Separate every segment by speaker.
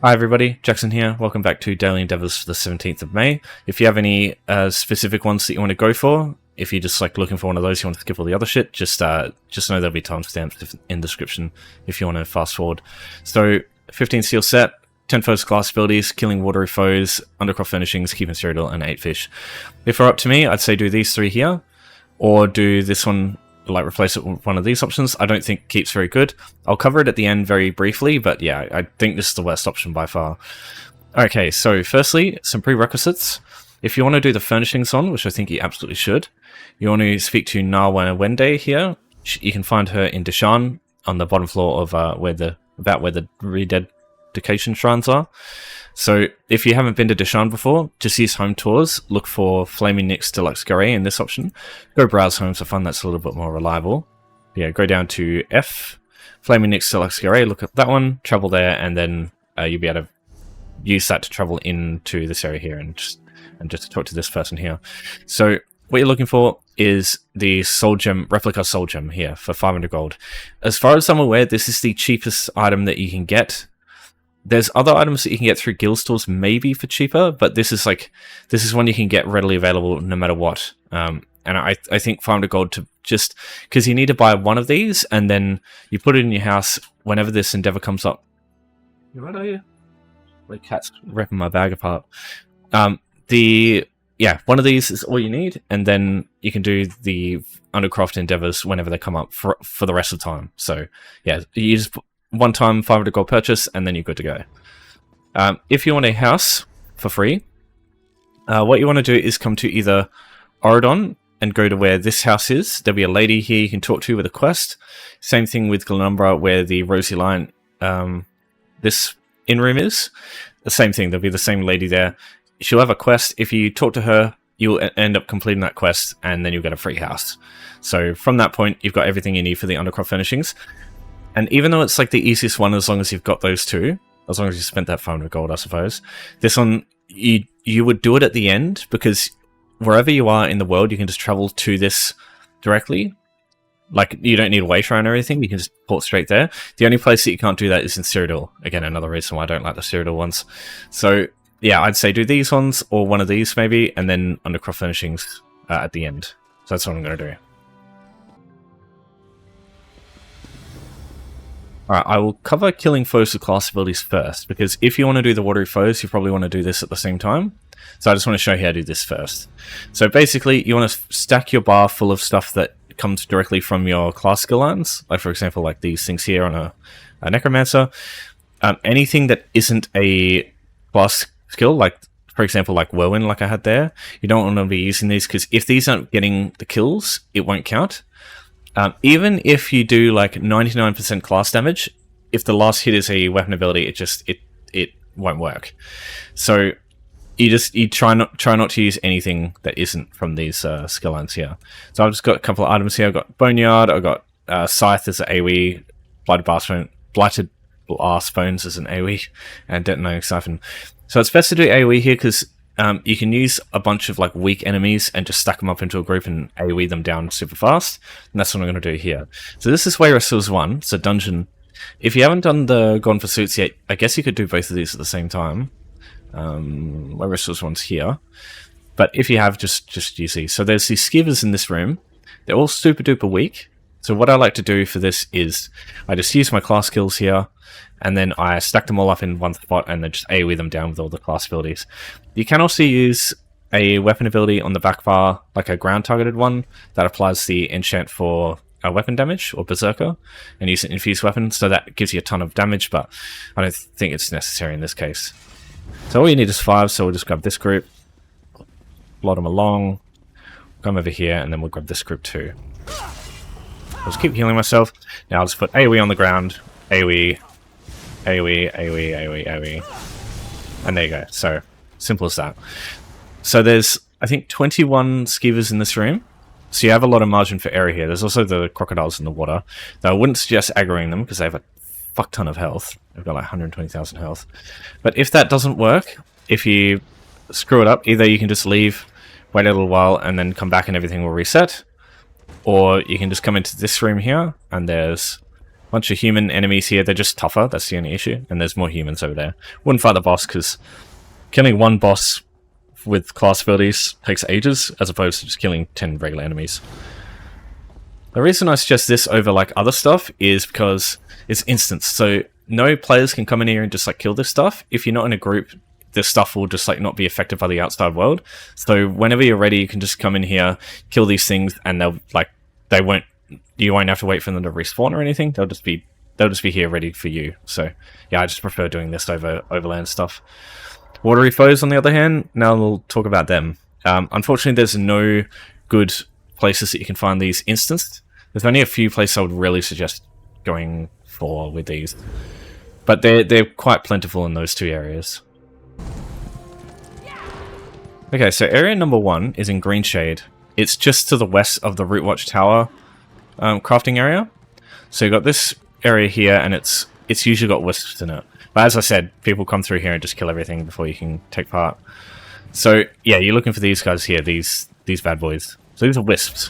Speaker 1: Hi everybody, Jackson here. Welcome back to Daily Endeavours for the 17th of May. If you have any specific ones that you want to go for, if you're just like looking for one of those, you want to skip all the other shit, just know there'll be timestamps in the description if you want to fast forward. So 15 steel set, 10 first class abilities, killing Watery Foes, Undercroft Furnishings, keeping Cyrodiil, and 8 fish. If you're up to me, I'd say do these 3 here, or do this one, like replace it with one of these options. I don't think keeps very good. I'll cover it at the end very briefly, but yeah, I think this is the worst option by far. Okay, so firstly, some prerequisites. If you want to do the furnishings on, which I think you absolutely should, you want to speak to Narwa Wende here. You can find her in Deshan on the bottom floor of where the rededication shrines are. So if you haven't been to Deshan before, just use home tours, look for Flaming Nyx Deluxe Garret in this option. Go browse homes for fun, that's a little bit more reliable. Yeah, go down to F, Flaming Nyx Deluxe Garret, look at that one, travel there, and then you'll be able to use that to travel into this area here and just to talk to this person here. So what you're looking for is the Soul Gem, Replica Soul Gem here for 500 gold. As far as I'm aware, this is the cheapest item that you can get. There's other items that you can get through guild stores maybe for cheaper, but this is one you can get readily available no matter what. And I think 500 gold to just because you need to buy one of these and then you put it in your house whenever this endeavor comes up. You right, are you? My cat's ripping my bag apart. One of these is all you need, and then you can do the Undercroft endeavors whenever they come up for the rest of the time. So yeah, you just one-time 500 gold purchase, and then you're good to go. If you want a house for free, what you want to do is come to either Oridon and go to where this house is. There'll be a lady here you can talk to with a quest. Same thing with Glenumbra, where the Rosy Lion, this in-room is. The same thing, there'll be the same lady there. She'll have a quest. If you talk to her, you'll end up completing that quest, and then you'll get a free house. So from that point, you've got everything you need for the Undercroft Furnishings. And even though it's like the easiest one, as long as you've got those two, as long as you spent that 500 gold, I suppose, this one, you would do it at the end, because wherever you are in the world, you can just travel to this directly. Like, you don't need a waytrain or anything, you can just port straight there. The only place that you can't do that is in Cyrodiil. Again, another reason why I don't like the Cyrodiil ones. So, yeah, I'd say do these ones, or one of these maybe, and then Undercroft Furnishings at the end. So that's what I'm going to do. Alright, I will cover killing foes with class abilities first, because if you want to do the Watery Foes, you probably want to do this at the same time. So I just want to show you how to do this first. So basically, you want to stack your bar full of stuff that comes directly from your class skill lines. Like, for example, like these things here on a Necromancer. Anything that isn't a class skill, like, for example, like Whirlwind, like I had there, you don't want to be using these, because if these aren't getting the kills, it won't count. Even if you do like 99% class damage, if the last hit is a weapon ability, it won't work. So you try not to use anything that isn't from these skill lines here. So I've just got a couple of items here. I've got Boneyard, I've got Scythe as an AoE, Blighted Blast Bones as an AoE, and Detonating Siphon. So it's best to do AoE here because you can use a bunch of like weak enemies and just stack them up into a group and AoE them down super fast. And that's what I'm going to do here. So this is Watery Foes 1. It's a dungeon. If you haven't done the Gone for Suits yet, I guess you could do both of these at the same time. Watery Foes 1's here. But if you have, just use these. So there's these skivers in this room. They're all super duper weak. So what I like to do for this is I just use my class skills here, and then I stack them all up in one spot and then just AoE them down with all the class abilities. You can also use a weapon ability on the back bar, like a ground targeted one, that applies the enchant for weapon damage, or Berserker, and use an infused weapon, so that gives you a ton of damage, but I don't think it's necessary in this case. So all you need is 5, so we'll just grab this group, blot them along, come over here, and then we'll grab this group too. I'll just keep healing myself. Now I'll just put AoE on the ground, AoE, AoE, AoE, AoE, AoE. And there you go. So, simple as that. So there's, I think, 21 skivers in this room. So you have a lot of margin for error here. There's also the crocodiles in the water. Though I wouldn't suggest aggroing them because they have a fuck ton of health. They've got like 120,000 health. But if that doesn't work, if you screw it up, either you can just leave, wait a little while, and then come back and everything will reset. Or you can just come into this room here, and there's Bunch of human enemies here. They're just tougher. That's the only issue. And there's more humans over there. Wouldn't fight the boss because killing one boss with class abilities takes ages as opposed to just killing 10 regular enemies. The reason I suggest this over like other stuff is because it's instant. So no players can come in here and just like kill this stuff. If you're not in a group, this stuff will just like not be affected by the outside world. So whenever you're ready, you can just come in here, kill these things, and you won't have to wait for them to respawn or anything. They'll just be here ready for you. So yeah, I just prefer doing this over overland stuff. Watery Foes, on the other hand, now we'll talk about them. Unfortunately, there's no good places that you can find these instanced. There's only a few places I would really suggest going for with these, but they're quite plentiful in those two areas. Okay, so area number 1 is in Greenshade. It's just to the west of the Root Watch Tower crafting area. So you've got this area here, and it's usually got wisps in it. But as I said, people come through here and just kill everything before you can take part. So yeah, you're looking for these guys here, these bad boys. So these are wisps.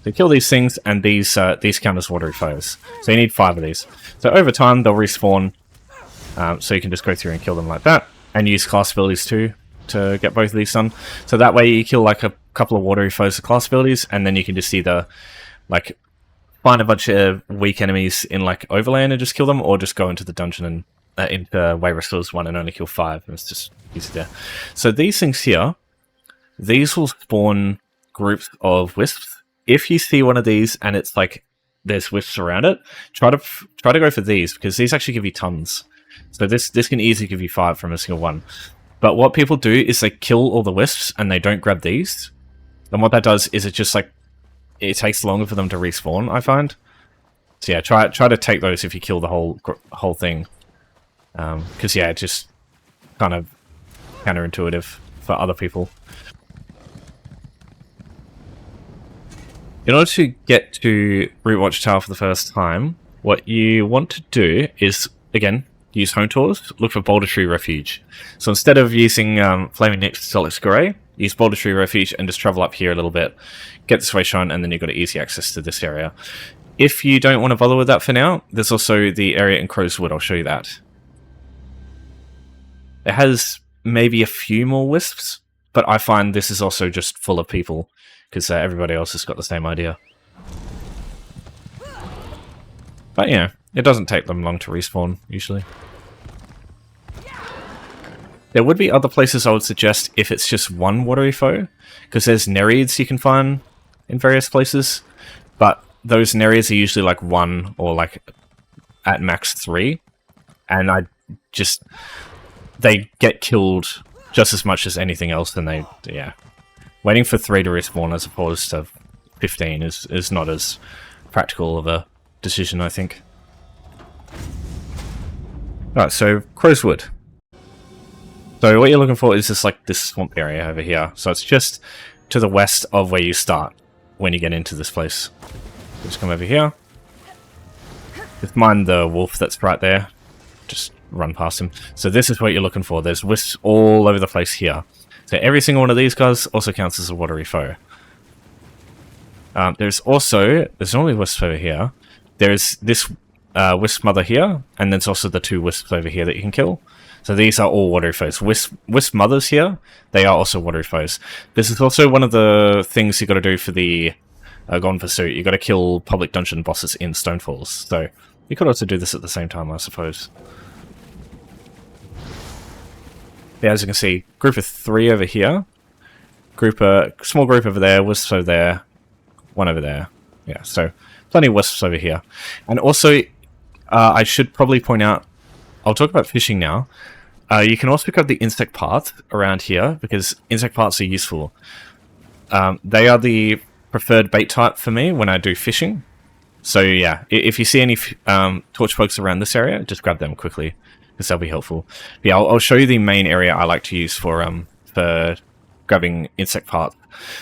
Speaker 1: So kill these things, and these count as Watery Foes. So you need 5 of these. So over time, they'll respawn. So you can just go through and kill them like that, and use class abilities too to get both of these done. So that way you kill like a couple of Watery Foes with class abilities, and then you can just either like find a bunch of weak enemies in like Overland and just kill them, or just go into the dungeon and into Way Restores 1 and only kill 5. And it's just easy there. So these things here, these will spawn groups of wisps. If you see one of these and it's like there's wisps around it, try to go for these, because these actually give you tons. So this can easily give you 5 from a single one. But what people do is they kill all the wisps and they don't grab these. And what that does is it just like it takes longer for them to respawn, I find. So yeah, try to take those if you kill the whole thing. Because yeah, it's just kind of counterintuitive for other people. In order to get to Root Watch Tower for the first time, what you want to do is, again, use Home Tours, look for Boulder Tree Refuge. So instead of using Flaming Nyx Solix Grey, use Boulder Tree Refuge and just travel up here a little bit, get this way shown, and then you've got easy access to this area. If you don't want to bother with that for now, there's also the area in Crow's Wood. I'll show you that. It has maybe a few more wisps, but I find this is also just full of people, because everybody else has got the same idea. But yeah, it doesn't take them long to respawn, usually. There would be other places I would suggest if it's just one Watery Foe, because there's Nereids you can find in various places, but those Nereids are usually like 1 or like at max 3, and they get killed just as much as anything else, and yeah. Waiting for 3 to respawn as opposed to 15 is not as practical of a decision, I think. Alright, so Crow's Wood. So what you're looking for is this swamp area over here. So it's just to the west of where you start when you get into this place. Just come over here. Just mind the wolf that's right there. Just run past him. So this is what you're looking for. There's wisps all over the place here. So every single one of these guys also counts as a Watery Foe. There's only wisps over here. There's this wisp mother here, and there's also the 2 wisps over here that you can kill. So these are all Watery Foes. Wisp mothers here, they are also Watery Foes. This is also one of the things you got to do for the Gone Pursuit. You got to kill public dungeon bosses in Stonefalls. So you could also do this at the same time, I suppose. Yeah, as you can see, group of 3 over here, small group over there, wisps over there, 1 over there. Yeah, so plenty of wisps over here. And also, I should probably point out, I'll talk about fishing now. You can also pick up the insect parts around here, because insect parts are useful. They are the preferred bait type for me when I do fishing. So yeah, if you see any torch bugs around this area, just grab them quickly, because they'll be helpful. But yeah, I'll show you the main area I like to use for grabbing insect parts.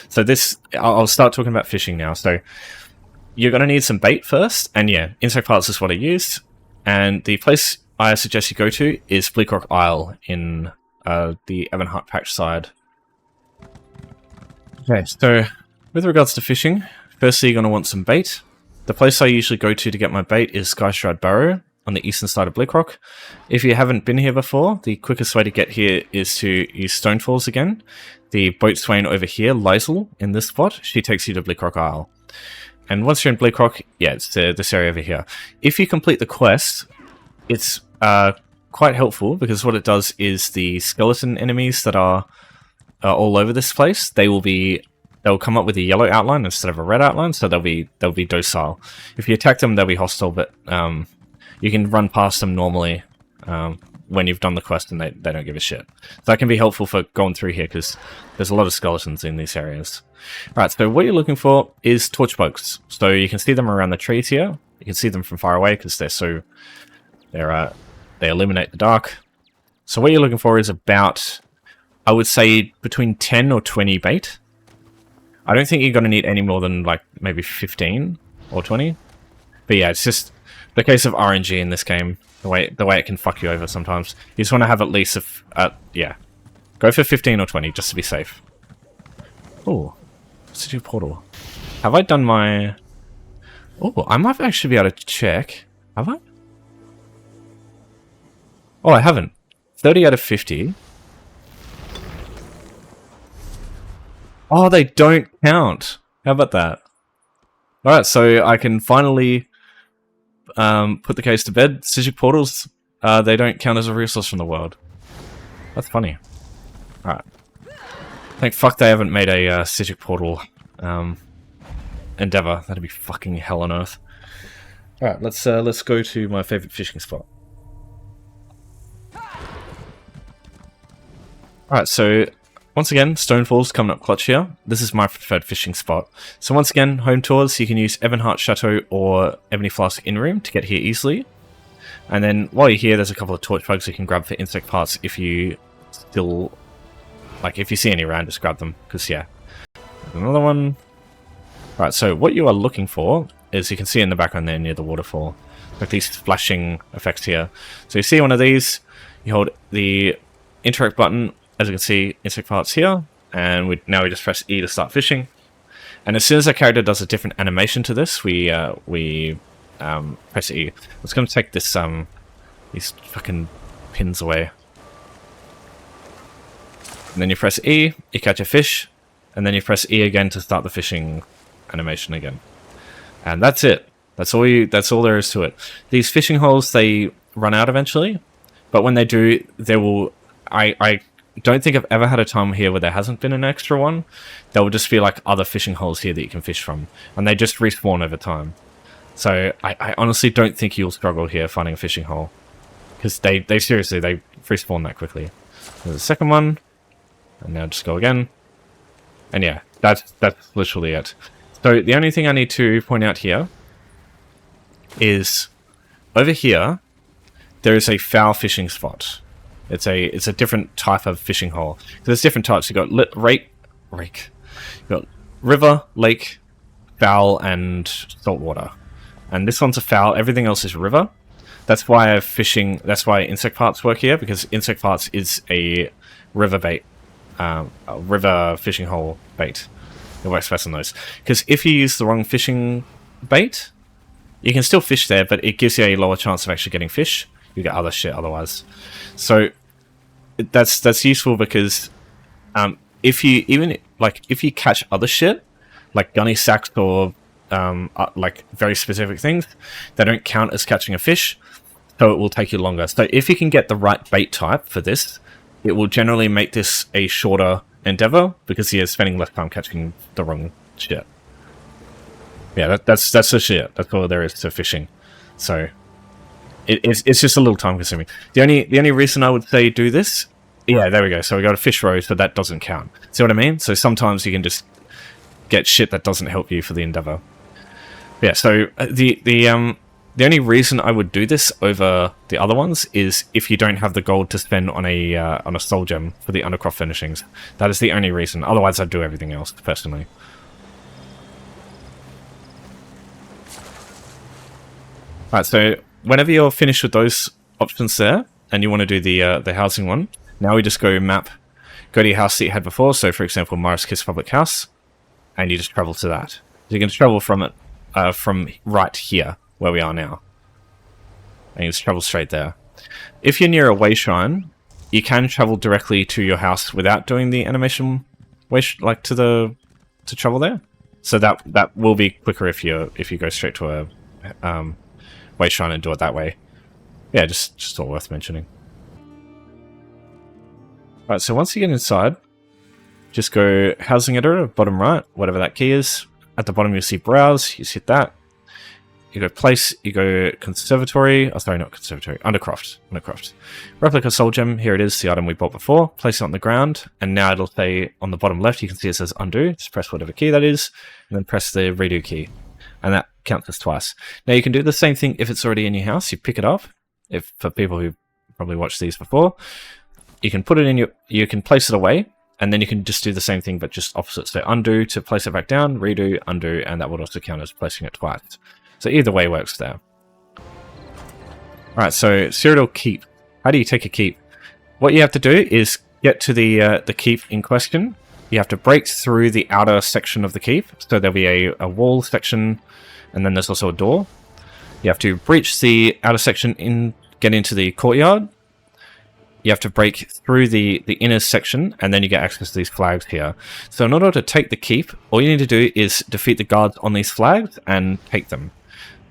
Speaker 1: So I'll start talking about fishing now. So you're going to need some bait first, and yeah, insect parts is what I used. And the place I suggest you go to is Bleakrock Isle in the Evanhart Patch side. Okay, so with regards to fishing, firstly you're going to want some bait. the place I usually go to get my bait is Skystride Barrow on the eastern side of Blakerock. If you haven't been here before, the quickest way to get here is to use Stonefalls again. The boatswain over here, Lizel, in this spot, she takes you to Blakerock Isle. And once you're in Blakerock, yeah, it's this area over here. If you complete the quest, it's quite helpful, because what it does is the skeleton enemies that are all over this place, they'll come up with a yellow outline instead of a red outline, so they'll be docile. If you attack them, they'll be hostile, but you can run past them normally when you've done the quest, and they don't give a shit. So that can be helpful for going through here, because there's a lot of skeletons in these areas. Alright, so what you're looking for is torch bugs. So you can see them around the trees here. You can see them from far away, because they illuminate the dark. So what you're looking for is about, I would say, between 10 or 20 bait. I don't think you're going to need any more than, like, maybe 15 or 20. But yeah, it's just the case of RNG in this game, the way it can fuck you over sometimes. You just want to have at least, yeah. Go for 15 or 20, just to be safe. Oh, City Portal. Have I done my... Oh, I might actually be able to check. Have I? Oh, I haven't. 30 out of 50. Oh, they don't count. How about that? Alright, so I can finally put the case to bed. Sigil portals, they don't count as a resource from the world. That's funny. Alright. Thank fuck they haven't made a Sigil portal endeavor. That'd be fucking hell on earth. Alright, let's go to my favorite fishing spot. Alright, so once again, Stonefalls coming up clutch here. This is my preferred fishing spot. So once again, home tours, you can use Ebonheart Chateau or Ebony Flask Inn Room to get here easily. And then while you're here, there's a couple of torch bugs you can grab for insect parts if you still... Like, if you see any around, just grab them, because yeah. There's another one. Right, so what you are looking for is, you can see in the background there near the waterfall, like these flashing effects here. So you see one of these, you hold the interact button. As you can see, insect parts here, and now we just press E to start fishing. And as soon as our character does a different animation to this, we press E. Let's go and take this these fucking pins away. And then you press E, you catch a fish, and then you press E again to start the fishing animation again. And that's it. That's all there is to it. These fishing holes, they run out eventually, but when they do, there will... I don't think I've ever had a time here where there hasn't been an extra one. There will just be like other fishing holes here that you can fish from, and they just respawn over time. So I honestly don't think you'll struggle here finding a fishing hole, because they seriously, they respawn that quickly. There's a second one, and now just go again. And yeah, that's literally it. So the only thing I need to point out here is over here there is a foul fishing spot. It's a different type of fishing hole. There's different types. You've got rake. You've got river, lake, foul, and saltwater. And this one's a foul. Everything else is river. That's why that's why insect parts work here, because insect parts is a river bait, a river fishing hole bait. It works best on those. Because if you use the wrong fishing bait, you can still fish there, but it gives you a lower chance of actually getting fish. You get other shit otherwise. So that's useful, because if you catch other shit like gunny sacks or like very specific things, they don't count as catching a fish, so it will take you longer. So if you can get the right bait type for this, it will generally make this a shorter endeavor, because you're spending less time catching the wrong shit. Yeah, that's the shit. That's all there is to fishing. So it's just a little time consuming. The only reason I would say do this, yeah, there we go. So we got a fish row, so that doesn't count. See what I mean? So sometimes you can just get shit that doesn't help you for the endeavor. Yeah. So the only reason I would do this over the other ones is if you don't have the gold to spend on a soul gem for the Undercroft Furnishings. That is the only reason. Otherwise, I'd do everything else personally. Alright, so whenever you're finished with those options there, and you want to do the housing one, now we just go map, go to your house that you had before. So for example, Morris Kiss Public House, and you just travel to that. So you can travel from it from right here, where we are now. And you just travel straight there. If you're near a way shrine, you can travel directly to your house without doing the animation to travel there. So that will be quicker if you go straight to a way shrine and do it that way. Yeah, just all worth mentioning. Alright, so once you get inside, just go housing editor, bottom right, whatever that key is. At the bottom you'll see browse, you just hit that. You go place, you go conservatory, oh sorry, not conservatory, Undercroft. Replica soul gem, here it is, the item we bought before. Place it on the ground, and now it'll say on the bottom left, you can see it says undo. Just press whatever key that is, and then press the redo key. And that counts as twice. Now you can do the same thing if it's already in your house, you pick it up. If for people who probably watched these before, you can put it in you can place it away, and then you can just do the same thing but just opposite. So undo to place it back down, redo, undo, and that would also count as placing it twice. So either way works there. Alright, so Cyrodiil keep. How do you take a keep? What you have to do is get to the keep in question. You have to break through the outer section of the keep. So there'll be a wall section, and then there's also a door. You have to breach the outer section, get into the courtyard. You have to break through the inner section, and then you get access to these flags here. So in order to take the keep, all you need to do is defeat the guards on these flags and take them.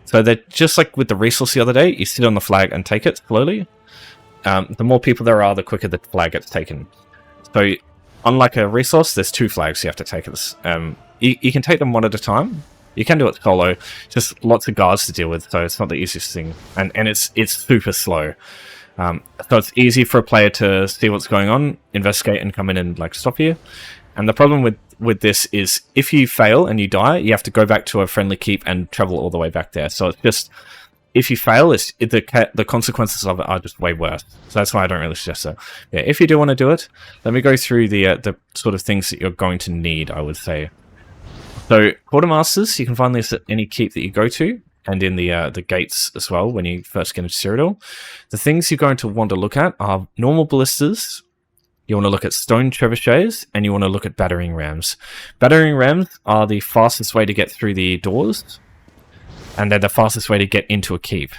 Speaker 1: So they're just like with the resource the other day, you sit on the flag and take it slowly. The more people there are, the quicker the flag gets taken. So unlike a resource, there's 2 flags you have to take. You can take them one at a time. You can do it solo, just lots of guards to deal with, so it's not the easiest thing. And it's super slow. So it's easy for a player to see what's going on, investigate, and come in and like stop you. And the problem with this is if you fail and you die, you have to go back to a friendly keep and travel all the way back there. So it's just, if you fail, the consequences of it are just way worse. So that's why I don't really suggest it. Yeah, if you do want to do it, let me go through the sort of things that you're going to need, I would say. So quartermasters, you can find this at any keep that you go to, and in the gates as well when you first get into Cyrodiil. The things you're going to want to look at are normal ballistas. You want to look at stone trebuchets, and you want to look at battering rams. Battering rams are the fastest way to get through the doors, and they're the fastest way to get into a keep.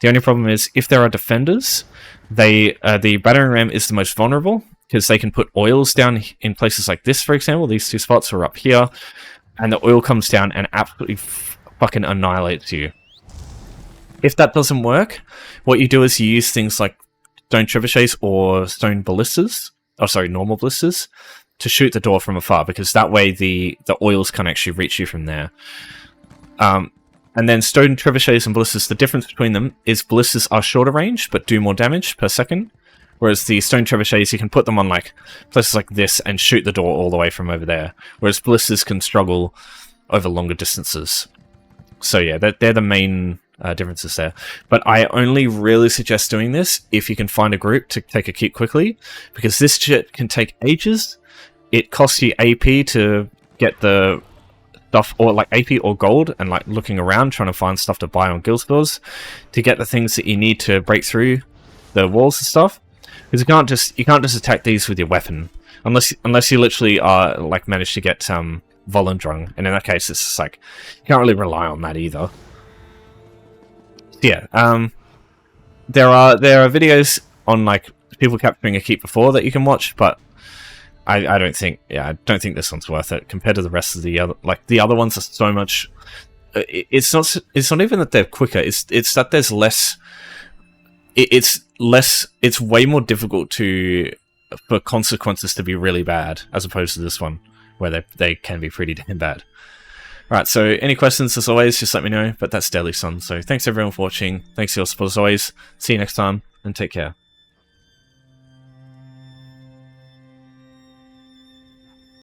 Speaker 1: The only problem is if there are defenders, the battering ram is the most vulnerable because they can put oils down in places like this, for example. These 2 spots are up here, and the oil comes down and absolutely fucking annihilates you. If that doesn't work, what you do is you use things like stone trebuchets or stone ballistas, normal ballistas, to shoot the door from afar, because that way the oils can't actually reach you from there. And then stone trebuchets and ballistas, the difference between them is ballistas are shorter range but do more damage per second, whereas the stone trebuchets, you can put them on like places like this and shoot the door all the way from over there, whereas ballistas can struggle over longer distances. So yeah, they're the main differences there. But I only really suggest doing this if you can find a group to take a keep quickly, because this shit can take ages. It costs you AP to get the stuff, or like AP or gold, and like looking around trying to find stuff to buy on guild stores to get the things that you need to break through the walls and stuff. Because you can't just attack these with your weapon unless you literally are like manage to get Volendrung, and in that case it's just like you can't really rely on that either. Yeah, there are videos on like people capturing a keep before that you can watch, but I don't think this one's worth it compared to the rest of the other. Like the other ones are so much. It's not even that they're quicker. It's that there's less. It's way more difficult for consequences to be really bad as opposed to this one, where they can be pretty damn bad. Alright, so any questions, as always, just let me know, but that's Daily Sun. So thanks everyone for watching, thanks for your support as always, see you next time, and take care.